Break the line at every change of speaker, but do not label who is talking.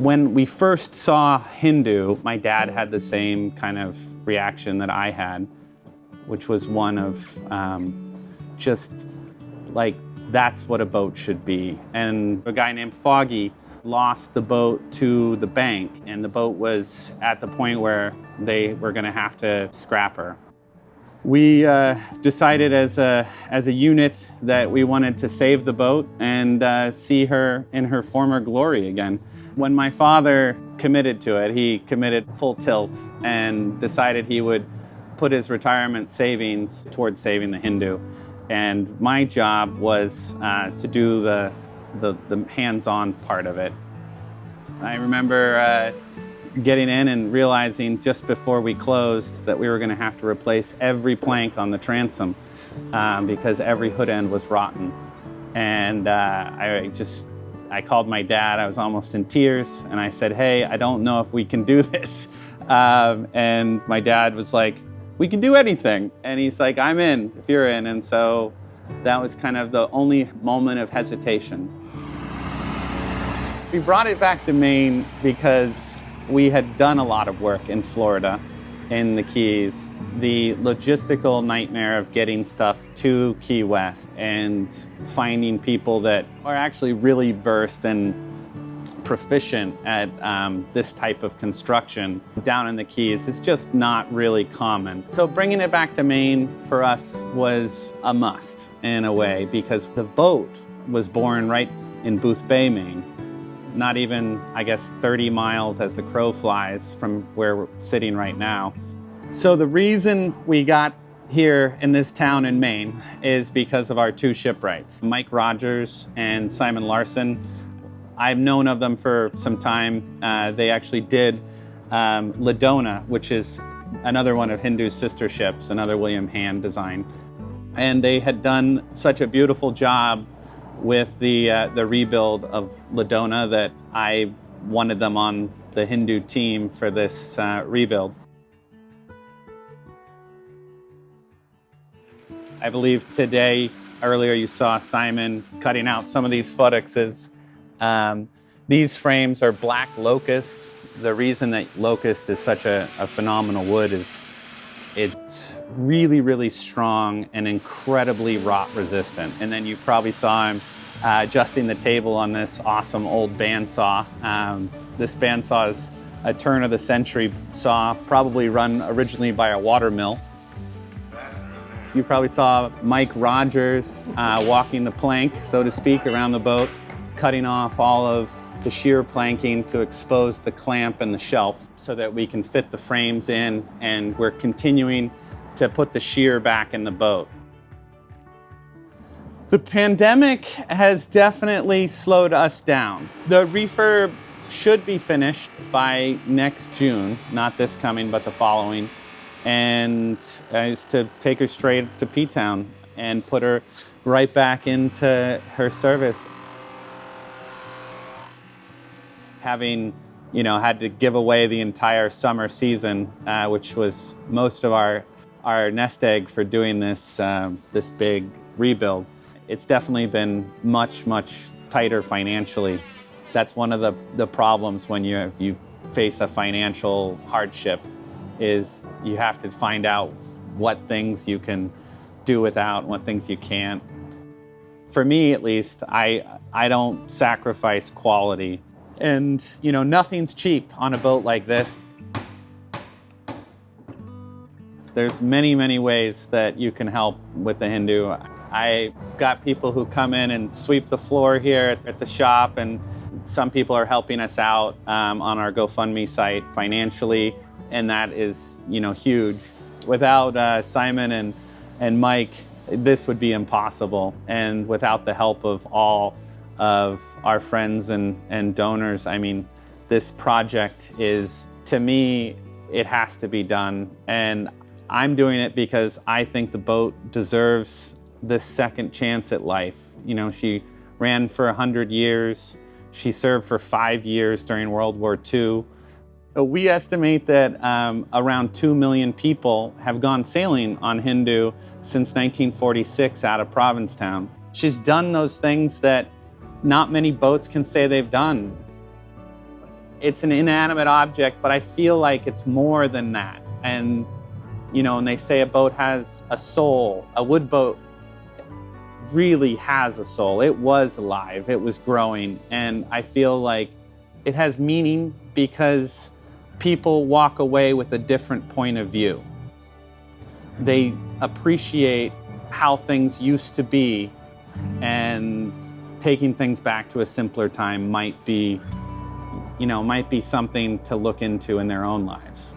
When we first saw Hindu, my dad had the same kind of reaction that I had, which was one of just like, that's what a boat should be. And a guy named Foggy lost the boat to the bank, and the boat was at the point where they were going to have to scrap her. We decided as a unit that we wanted to save the boat and see her in her former glory again. When my father committed to it, he committed full tilt and decided he would put his retirement savings towards saving the Hindu. And my job was to do the hands-on part of it. I remember getting in and realizing just before we closed that we were going to have to replace every plank on the transom because every hood end was rotten. And I called my dad. I was almost in tears, and I said, "Hey, I don't know if we can do this." And my dad was like, "We can do anything." And he's like, "I'm in if you're in." And so that was kind of the only moment of hesitation. We brought it back to Maine because we had done a lot of work in Florida, in the Keys. The logistical nightmare of getting stuff to Key West and finding people that are actually really versed and proficient at this type of construction down in the Keys is just not really common. So bringing it back to Maine for us was a must in a way, because the boat was born right in Booth Bay, Maine. Not even, I guess, 30 miles as the crow flies from where we're sitting right now. So the reason we got here in this town in Maine is because of our two shipwrights, Mike Rogers and Simon Larson. I've known of them for some time. They actually did Ladona, which is another one of Hindu's sister ships, another William Hand design. And they had done such a beautiful job with the rebuild of Ladona that I wanted them on the Hindu team for this rebuild. I believe today, earlier you saw Simon cutting out some of these buttocks. These frames are black locust. The reason that locust is such a phenomenal wood is it's really, really strong and incredibly rot resistant. And then you probably saw him adjusting the table on this awesome old bandsaw. This bandsaw is a turn of the century saw, probably run originally by a water mill. You probably saw Mike Rogers walking the plank, so to speak, around the boat, cutting off all of the shear planking to expose the clamp and the shelf so that we can fit the frames in, and we're continuing to put the shear back in the boat. The pandemic has definitely slowed us down. The refurb should be finished by next June, not this coming, but the following. And is to take her straight to P-Town and put her right back into her service. Having, had to give away the entire summer season, which was most of our nest egg for doing this this big rebuild. It's definitely been much, much tighter financially. That's one of the problems when you face a financial hardship, is you have to find out what things you can do without, what things you can't. For me, at least, I don't sacrifice quality. And, nothing's cheap on a boat like this. There's many, many ways that you can help with the Hindu. I got people who come in and sweep the floor here at the shop, and some people are helping us out on our GoFundMe site financially, and that is, huge. Without Simon and Mike, this would be impossible, and without the help of all of our friends and donors, I mean, this project is, to me, it has to be done. And I'm doing it because I think the boat deserves this second chance at life. She ran for 100 years. She served for 5 years during World War II. We estimate that around 2 million people have gone sailing on Hindu since 1946 out of Provincetown. She's done those things that not many boats can say they've done. it's an inanimate object, but I feel like it's more than that. And, you know, and they say a boat has a soul. A wood boat really has a soul. It was alive, it was growing. And I feel like it has meaning because people walk away with a different point of view. They appreciate how things used to be, and taking things back to a simpler time might be, you know, might be something to look into in their own lives.